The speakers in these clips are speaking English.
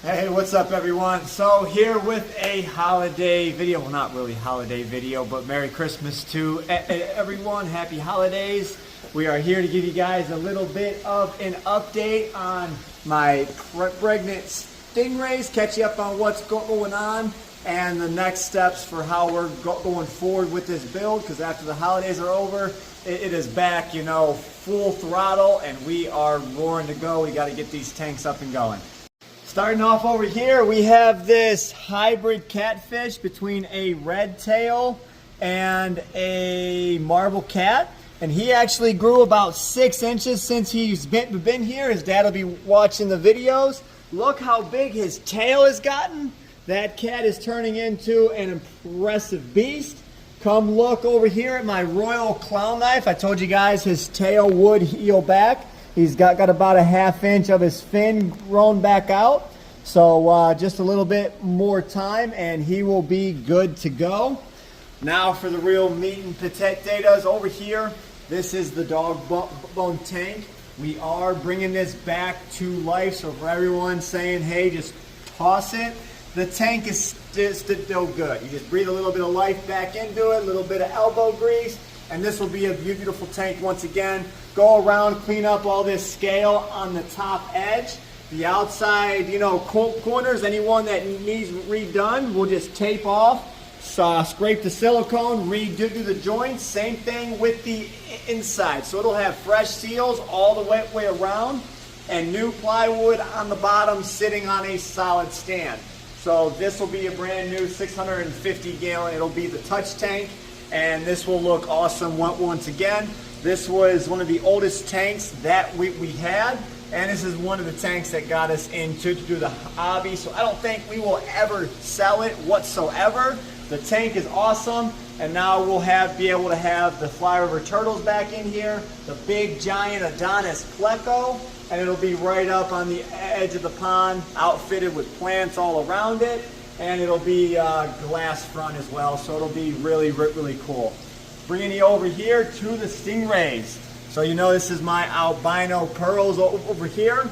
Hey, what's up everyone? So here with a holiday video, well not really holiday video, but Merry Christmas to everyone, Happy Holidays. We are here to give you guys a little bit of an update on my pregnant stingrays, catch you up on what's going on and the next steps for how we're going forward with this build, because after the holidays are over, it is back, you know, full throttle and we are roaring to go. We got to get these tanks up and going. Starting off over here, we have this hybrid catfish between a red tail and a marble cat. And he actually grew about 6 inches since he's been here. His dad will be watching the videos. Look how big his tail has gotten. That cat is turning into an impressive beast. Come look over here at my royal clown knife. I told you guys his tail would heal back. He's got about a ½ inch of his fin grown back out. So just a little bit more time and he will be good to go. Now for the real meat and potatoes over here. This is the dog bone tank. We are bringing this back to life. So for everyone saying, hey, just toss it, the tank is still good. You just breathe a little bit of life back into it, a little bit of elbow grease, and this will be a beautiful tank once again. Go around, clean up all this scale on the top edge. The outside, you know, corners, anyone that needs redone, we'll just tape off, scrape the silicone, redo the joints. Same thing with the inside. So it'll have fresh seals all the way around and new plywood on the bottom sitting on a solid stand. So this will be a brand new 650 gallon. It'll be the touch tank. And this will look awesome once again. This was one of the oldest tanks that we had, and this is one of the tanks that got us into the hobby. So I don't think we will ever sell it whatsoever. The tank is awesome, and now we'll be able to have the Fly River turtles back in here, the big giant Adonis pleco, and it'll be right up on the edge of the pond, outfitted with plants all around it. And it'll be glass front as well, so it'll be really cool. Bringing you over here to the stingrays. So you know this is my albino pearls over here.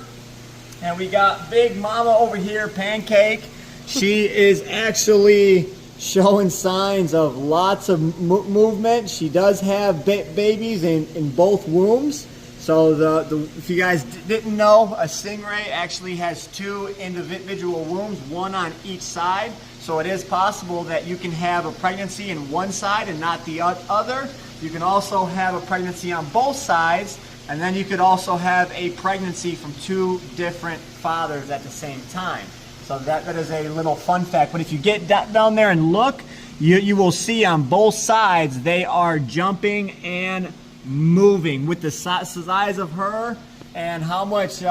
And we got Big Mama over here, Pancake. She is actually showing signs of lots of movement. She does have babies in both wombs. So if you guys didn't know, a stingray actually has 2 individual wombs, one on each side. So it is possible that you can have a pregnancy in one side and not the other. You can also have a pregnancy on both sides, and then you could also have a pregnancy from 2 different fathers at the same time. So that is a little fun fact. But if you get down there and look, you will see on both sides they are jumping and moving. With the size of her and how much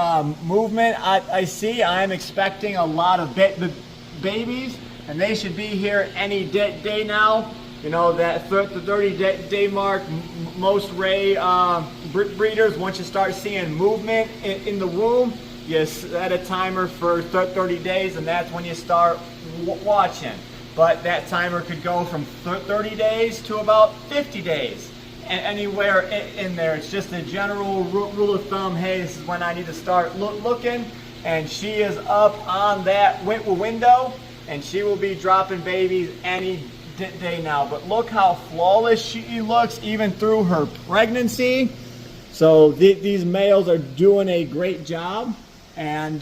movement I see, I'm expecting a lot of babies, and they should be here any day now. You know, that the 30-day mark, most ray breeders, once you start seeing movement in the womb, you set a timer for 30 days, and that's when you start watching. But that timer could go from 30 days to about 50 days. Anywhere in there. It's just a general rule of thumb. Hey, this is when I need to start looking, and she is up on that window, and she will be dropping babies any day now. But look how flawless she looks even through her pregnancy. So these males are doing a great job, and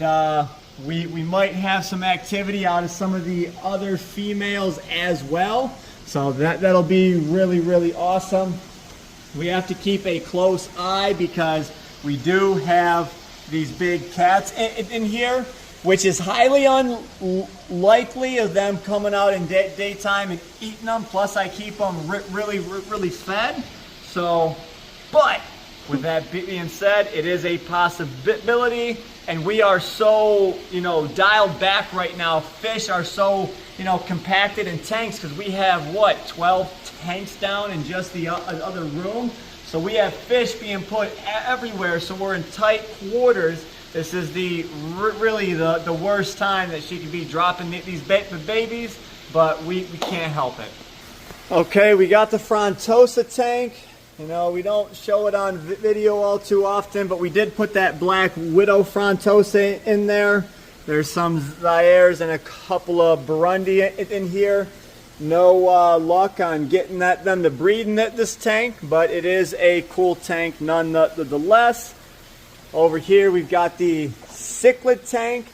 we might have some activity out of some of the other females as well. So that'll be really awesome. We have to keep a close eye because we do have these big cats in here, which is highly unlikely of them coming out in daytime and eating them. Plus, I keep them really fed. So, but with that being said, it is a possibility, and we are so, you know, dialed back right now. Fish are so, you know, compacted in tanks because we have, what, 12 tanks down in just the other room. So we have fish being put everywhere, so we're in tight quarters. This is really the worst time that she could be dropping these babies, but we can't help it. Okay, we got the Frontosa tank. You know, we don't show it on video all too often, but we did put that black widow Frontosa in there. There's some Zaires and a couple of Burundi in here. No luck on getting them to breed in this tank, but it is a cool tank nonetheless. Over here we've got the cichlid tank.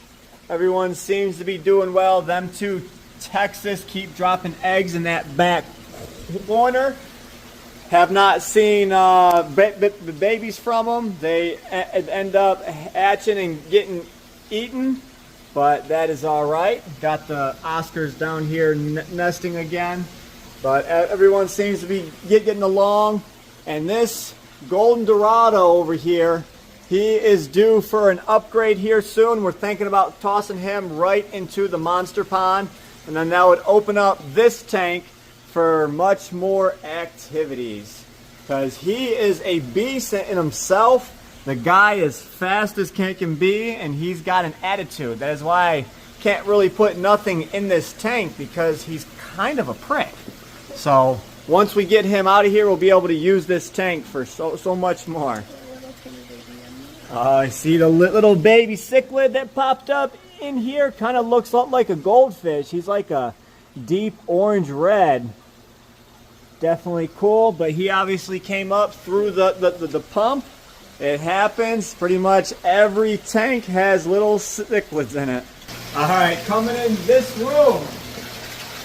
Everyone seems to be doing well. Them two Texas keep dropping eggs in that back corner. Have not seen babies from them. They end up hatching and getting eaten, but that is all right. Got the Oscars down here nesting again, but everyone seems to be getting along. And this Golden Dorado over here, he is due for an upgrade here soon. We're thinking about tossing him right into the monster pond, and then that would open up this tank for much more activities, because he is a beast in himself. The guy is fast as can be, and he's got an attitude. That is why I can't really put nothing in this tank, because he's kind of a prick. So once we get him out of here, we'll be able to use this tank for so much more. I see the little baby cichlid that popped up in here. Kind of looks like a goldfish. He's like a deep orange red. Definitely cool, but he obviously came up through the pump. It happens. Pretty much every tank has little cichlids in it. All right, coming in this room,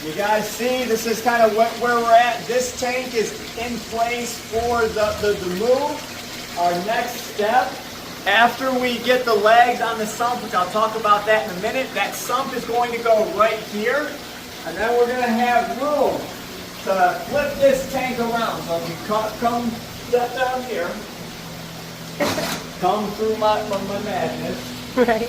you guys see this is kind of where we're at. This tank is in place for the move. Our next step, after we get the legs on the sump, which I'll talk about that in a minute, that sump is going to go right here, and then we're going to have room to flip this tank around. So if you come down here, come through my madness. Right.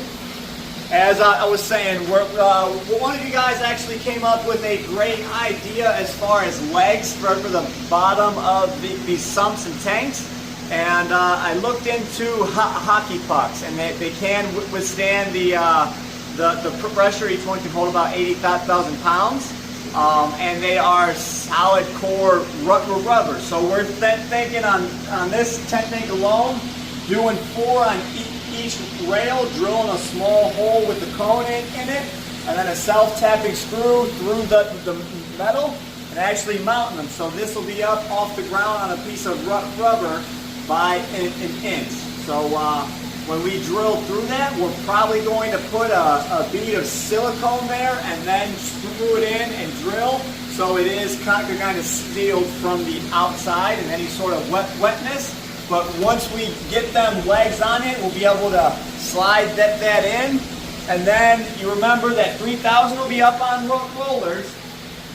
As I was saying, one of you guys actually came up with a great idea as far as legs for the bottom of these sumps and tanks. And I looked into hockey pucks, and they can withstand the pressure. Each one can hold about 80,000 pounds. And they are solid core rubber. So we're thinking on this tank alone, doing 4 on each rail, drilling a small hole with the cone in it, and then a self-tapping screw through the metal, and actually mounting them. So this will be up off the ground on a piece of rubber by an inch. So when we drill through that, we're probably going to put a bead of silicone there and then screw it in and drill, so it is kind of sealed from the outside and any sort of wetness. But once we get them legs on it, we'll be able to slide that in. And then you remember that 3000 will be up on rollers.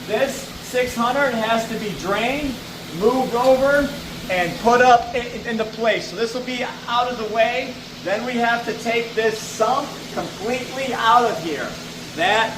This 600 has to be drained, moved over, and put up into place. So this will be out of the way. Then we have to take this sump completely out of here. That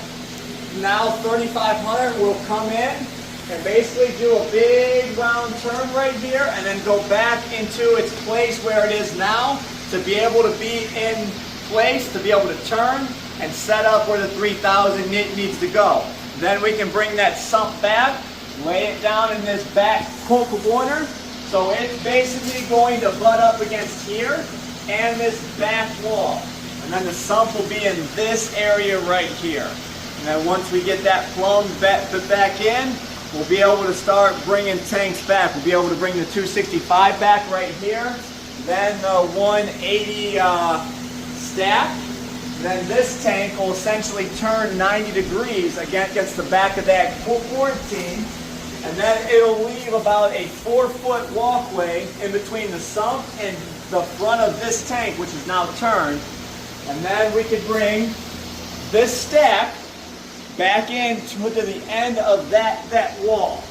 now 3500 will come in and basically do a big round turn right here, and then go back into its place where it is now, to be able to be in place, to be able to turn and set up where the 3000 needs to go. Then we can bring that sump back, lay it down in this back corner. So it's basically going to butt up against here and this back wall. And then the sump will be in this area right here. And then once we get that flown back in, we'll be able to start bringing tanks back. We'll be able to bring the 265 back right here, then the 180 stack. Then this tank will essentially turn 90 degrees against the back of that quarantine. And then it'll leave about a 4-foot walkway in between the sump and the front of this tank, which is now turned. And then we could bring this stack back in to the end of that wall.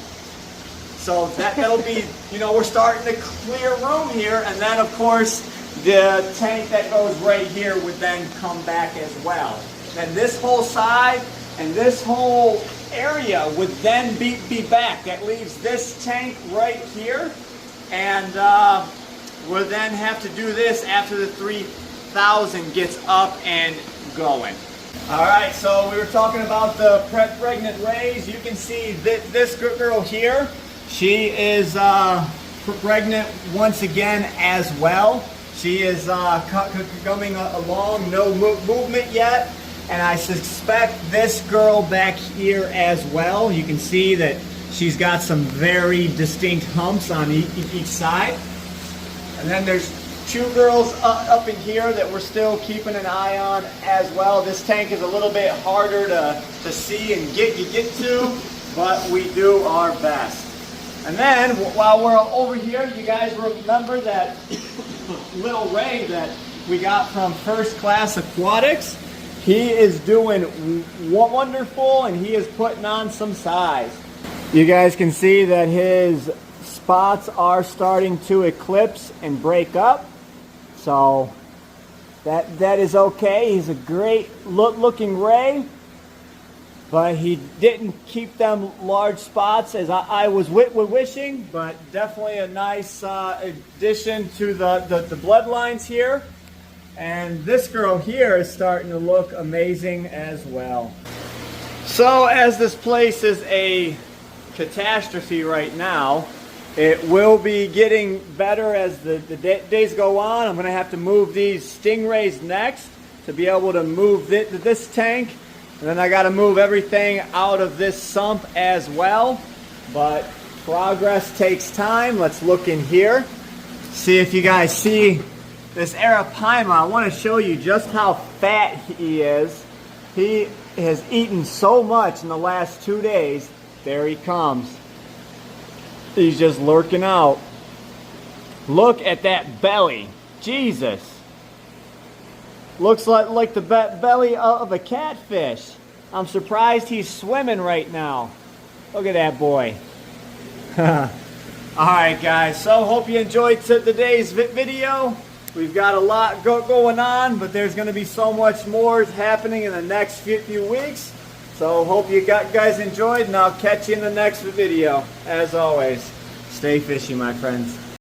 So that'll be, we're starting to clear room here. And then, of course, the tank that goes right here would then come back as well. And this whole side and this whole area would then be back. That leaves this tank right here, and we'll then have to do this after the 3000 gets up and going. All right, so we were talking about the pregnant rays. You can see this girl here, she is pregnant once again as well. She is coming along, no movement yet. And I suspect this girl back here as well. You can see that she's got some very distinct humps on each side. And then there's two girls up in here that we're still keeping an eye on as well. This tank is a little bit harder to see and get to, but we do our best. And then while we're over here, you guys remember that little Ray that we got from First Class Aquatics? He is doing wonderful, and he is putting on some size. You guys can see that his spots are starting to eclipse and break up. So that is okay. He's a great looking Ray, but he didn't keep them large spots as I was wishing, but definitely a nice addition to the bloodlines here. And this girl here is starting to look amazing as well. So as this place is a catastrophe right now, it will be getting better as the days go on. I'm going to have to move these stingrays next to be able to move this tank. And then I got to move everything out of this sump as well. But progress takes time. Let's look in here. See if you guys see this arapaima. I want to show you just how fat he is. He has eaten so much in the last 2 days. There he comes. He's just lurking out. Look at that belly. Jesus. Looks like the belly of a catfish. I'm surprised he's swimming right now. Look at that boy. Alright guys, so hope you enjoyed today's video. We've got a lot going on, but there's going to be so much more happening in the next few weeks. So hope you guys enjoyed, and I'll catch you in the next video. As always, stay fishy, my friends.